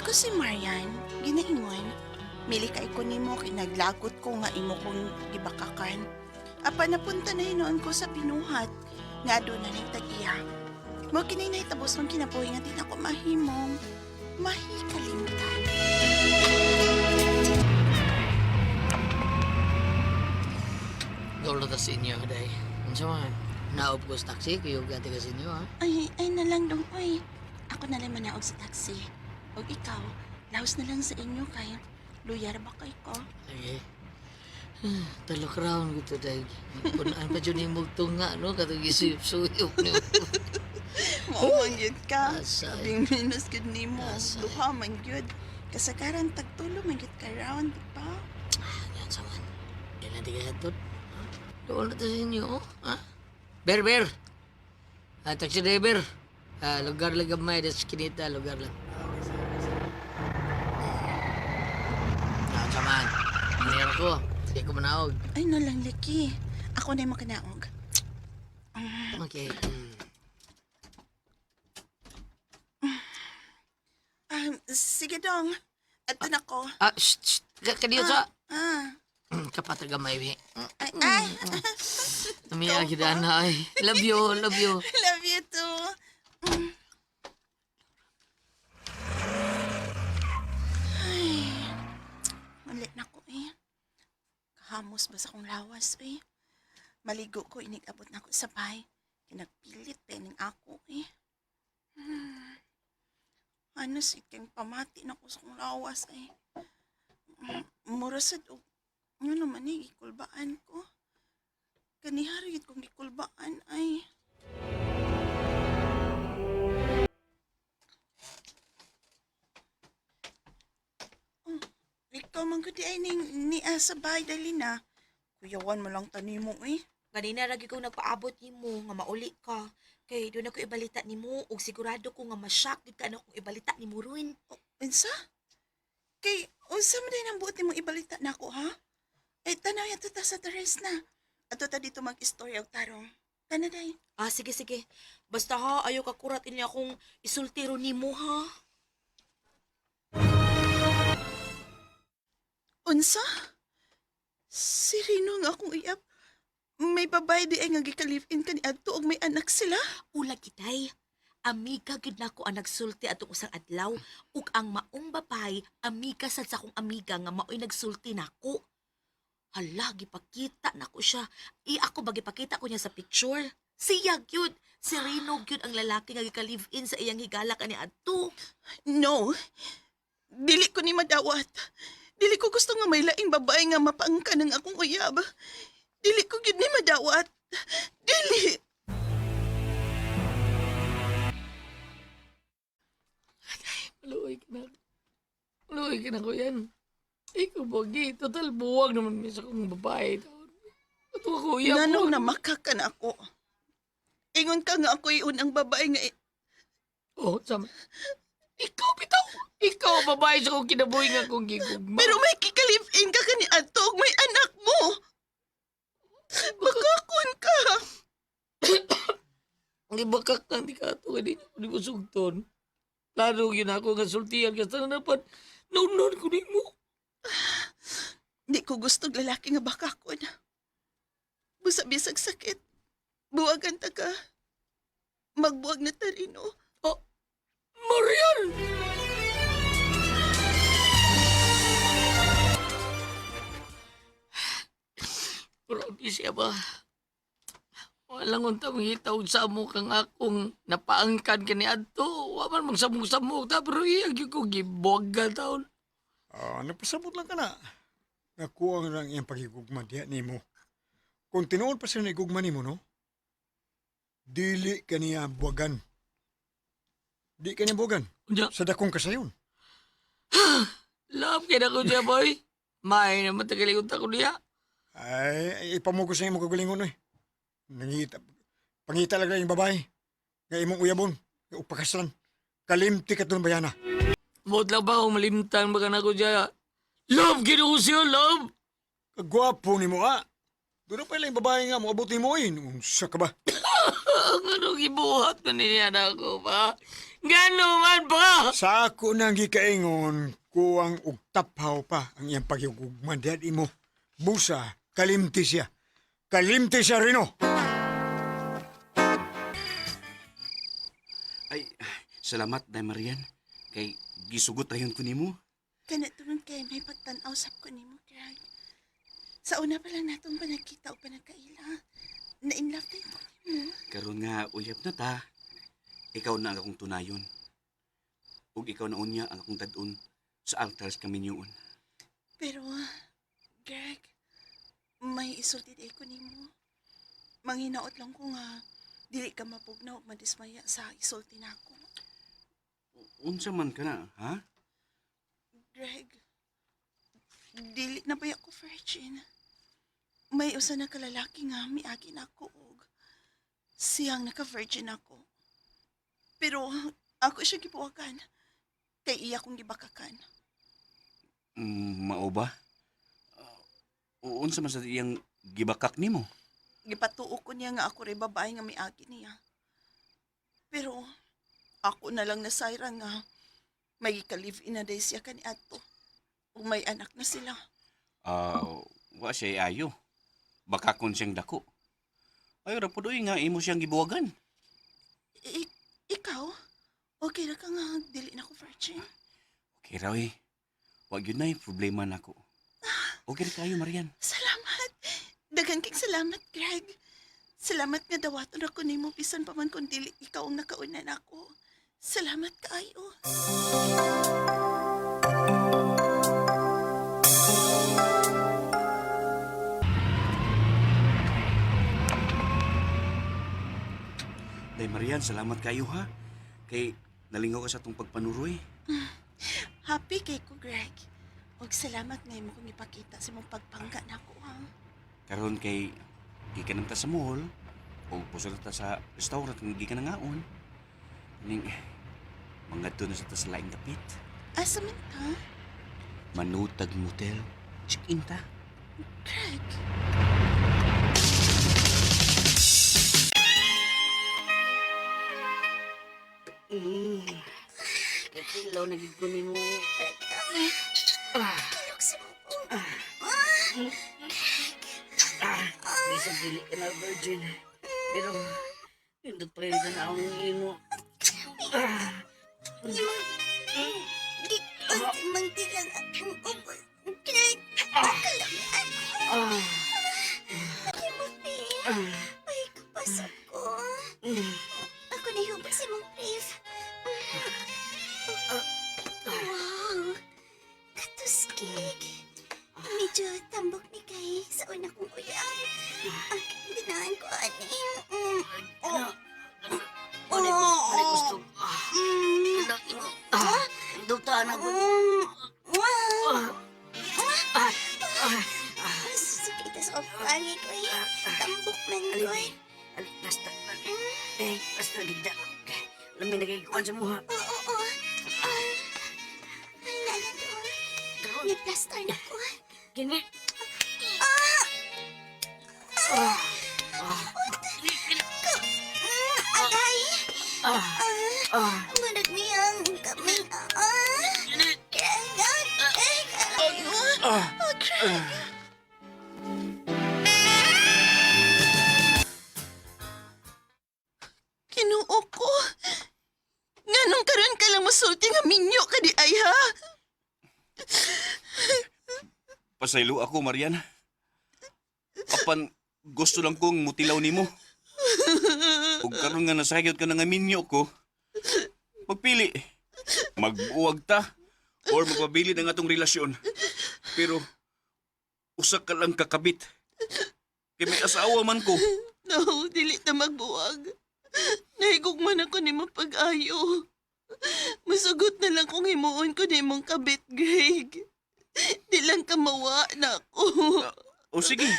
Ako si Marian, ginaingon. Mili kay ko nimo kay naglagot ko nga imo kong gibakakan. Apa napunta na noon ko sa pinuhat nga doon na nagtagiya. Mo kinay nahitabos mong kinabuhi nga di na ko mahimong mahikalimtan. Dolo ta sa inyo, day. Ano sa mga naop ko sa taxi, kayo gati ka sa inyo, ha? Ay na lang dong, oy. Ako na lang manaog sa taxi. O ikaw, laos na lang sa inyo kay luyar ba kay ko? Ay, talok raon ko to, day. Punaan pa dyan yung multunga, no? Katong isuyop-suyop niyo. Mauman yun ka. Asay. Bing minus gud nimo. Asay. Duha man yun. Kasagaran tagtulo man yun ka round, di ba? Yan sa man. Yan natin kaya to. Doon na to sa inyo, oh. Ha? Ber! Taxi driver. Lugar lang gamay, das kinita, lugar lang. Yan sa man. Manira ko. Hindi ko manawag. Ay na lang, Liki. Ako na yung makanaog. Okay. Sige dong. Ato na ko. Shh! Kaniyo sa... Ah. Kapatag gamay, we. Ay. Umiyak kita na, ay. Love you, love you. Love you too. Ay. Malit na ko eh. Kahamos ba sa kong lawas eh. Maligo ko, inigabot na ko sa bahay. Kinagpilit pening ako eh. Ano si keng pamati na ko sa kong lawas eh. Murasad o ano naman eh, gikulbaan ko. Kaniharigit kong gikulbaan ay. Oh, ikaw man ko di ay ni sa bahay dali na. Kuyawan mo lang tanimo eh. Ganina lagi ko nagpaabot nimo nga mauli ka. Kay doon ako ibalita nimo ug sigurado ko nga ma-shock gid ka na kung ibalita nimo ruin. Unsa? Kay, unsa man din ang buot nimo ibalita na ako, ha? Eh, tanaw yato ta sa teres na. Ato ta dito mag-istorya og tarong. Tana day. Ah, sige sige. Basta ha, ayaw ka kurat ini akong isultiro nimo ha. Unsa? Si Rino nga akong iyap. May babae di ay nga gika-live-in ka ni Adto og may anak sila. Ula kitay. Amiga gid nako ang nagsulti atong usang adlaw ug ang maong babay amiga sad sa akong amiga nga maoy nagsulti nako. Hala, gipakita nako siya. Ako ba gipakita ko niya sa picture? Siya gyud. Si Rino gyud ang lalaki nga gika-live-in sa iyang higala kani Adto. No. Dili ko ni madawat. Dili ko gusto nga may laing babae nga mapaangka ng akong uyab. Dili ko gyud ni madawat. Dili. Maluoy ka na. Maluoy ka na ko yan. Ikaw, Bogi. Total, buwag naman may sa kong babae. Ito ako, iya Nanong mo. na makakan ako. Ingon ka nga ako unang babae nga Oh, sama. Ikaw, bitaw. Ikaw, babae sa kong kinabuhi nga kong gigugma. pero may kika-live-in ka ni Adto og may anak mo. Makakon ka. Ang ibakak lang di ka ito. Hindi mo sugton. Lalo yun ako nga sultihan ka sa nanapan. Naunan ko ni mo. Di ko gusto lalaki nga bakakon. Busa-bisag sakit. Buwagan ta ka. Magbuwag na tarino. Marian! Grabe siya ba? Walang unta mangitaw sa mo kang akong napaangkan ka ni Adto. Waman magsamog-samog ta, pero iyag yung ko gibog ka taon. Napasabot lang ka na. Nakuha lang iyang pagigugma diya ni mo. Kung tinuod pa siya na igugma ni mo, no? Dili ka niya buwagan. Di ka niya buwagan. Unya, Sa dakong kasayon. love ka na ko siya, boy. May naman tagaligot ako niya. Ay, ipamugos sa iyong kagalingon, eh. Pangita lang yung babae. Nga imong uyabon. Upakaslan. Kalimti ka doon bayana. Bot lang ba akong malimtan baka na ko siya. Love, ginuho siya, love! Kagwapo ni mo, ah. Doon na pala yung babae nga mo abot ni mo eh. Unsa ka ba? Ang ano gibuhat na niya na ako ba? Gano'n man ba? Sa ako nang gikaingon, kuwang og taphaw pa ang iyang paghigugman diyan imo. Busa, kalimti siya. Kalimti siya rino. Ay, salamat, Day Marian. Kay gisugot ayon ko nimo. Kanatulong kay may pagtanaw sab ko nimo, Greg. Sa una pa lang natong panagkita o panagkaila. Na-inlove tayo ko nimo. Karon nga uyab na ta. Ikaw na ang akong tunayon. Ug ikaw na unya ang akong dadun sa altars kami niyoon. Pero, Greg, may isulti di ko nimo. Manghinaot lang ko nga dili ka mapugnaw o madismaya sa isulti nako. Unsa man ka na, ha? Greg, dili na ba ako virgin? May usa na kalalaki nga miagi na ako og siyang naka-virgin ako. Pero ako siya gibuwagan kay iya kong gibakakan. Mao ba? Unsa man sa iyang gibakak nimo? Gipatuo ko niya nga ako rin babae nga miagi niya. Pero ako na lang nasayra nga may ka-live-in na day siya kani adto. Ug may anak na sila. Wa siya ayo. Bakakon siyang dako. Ay, rapudoy nga imo siyang gibuwagan. Ikaw? Okay na ka nga dili na ko virgin. Okay raw eh. Wag yun na yung problema nako. Okay na kayo, Marian. Salamat. Daghang king salamat, Greg. Salamat nga dawaton ako nimo bisan pa man kung dili ikaw ang nakauna nako. Salamat kaayo. Day Marian, salamat kayo ha. Kay nalingaw ka sa itong pagpanuroy. Happy kay ko, Greg. Og salamat nga imo kong ipakita sa mong pagpangga nako, ha. Karon kay gikan ta sa mall o pusod ta sa restaurant kung gikan na ngaon. Ning mga na sa ta sa laing kapit. Asa man ka? Manutag motel. Check-in ta. Greg. Katilaw na gigunin mo. Kilok si mo po. Bisa dili ka na virgin. Pero, hindi pa rin ka na ang ino. Di lang akong ubod. Greg. Timothy. Ay, kapasok ko. Ako na hubos si mong brief. Wow. Katuskig. Medyo tambok ni kay sa una kong uyang. Ang dinaan ko, ani. Ano gusto? Duta na ko. Sakita sa opangi ko eh. Tambok man ko eh. Basta. Basta gida. Lami nagigikuan sa muha. Oo. Ay, nana doon. May plaster na ko. Gini. Agay. Manag niyang kami. Kinuo ko. Nganong karon ka lang masulti nga minyo ka di ay ha? Pasaylo ako, Marian. Apan gusto lang kong mutilaw nimo. Ug karon nga nasayod ka na nga minyo ko. Magpili. Magbuwag ta or magpabili ng atong relasyon. Pero usa ka lang kakabit. Kay may asawa man ko. No, dili ta magbuwag. Nahigugman ako ni mong pag-ayo. Masugot na lang kung himuon ko ni mong kabit, Greg. Di lang ka mawa na ako. O sige.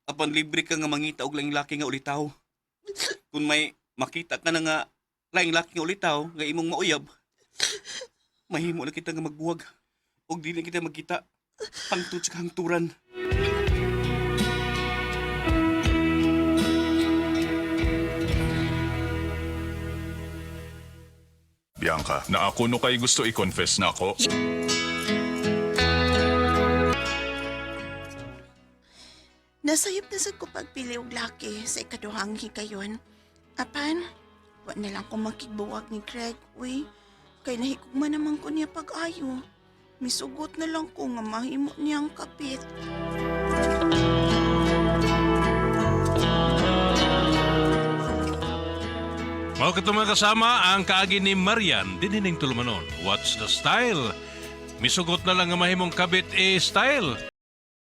Apan libre ka nga mangita og laing laki nga ulitaw. Kung may makita ka na nga laing laki nga ulitaw nga imong mauyab, mahimo na kita nga magbuwag. Og dili kita magkita hangtod sa hangturan. Bianca, na ako no kay gusto i-confess na ako. Nasayop na sad ko pagpili og laki sa ikaduhang higayon. Apan, wa na lang ko makigbuwag ni Greg, uy. Kay nahigugma naman ko niya pag-ayo. Misugot na lang ko nga mahimo niyang kapit. Mao kato mga kasama ang kaagi ni Marian dinhining tulumanon. What's the style? Misugot na lang nga mahimong kabit style.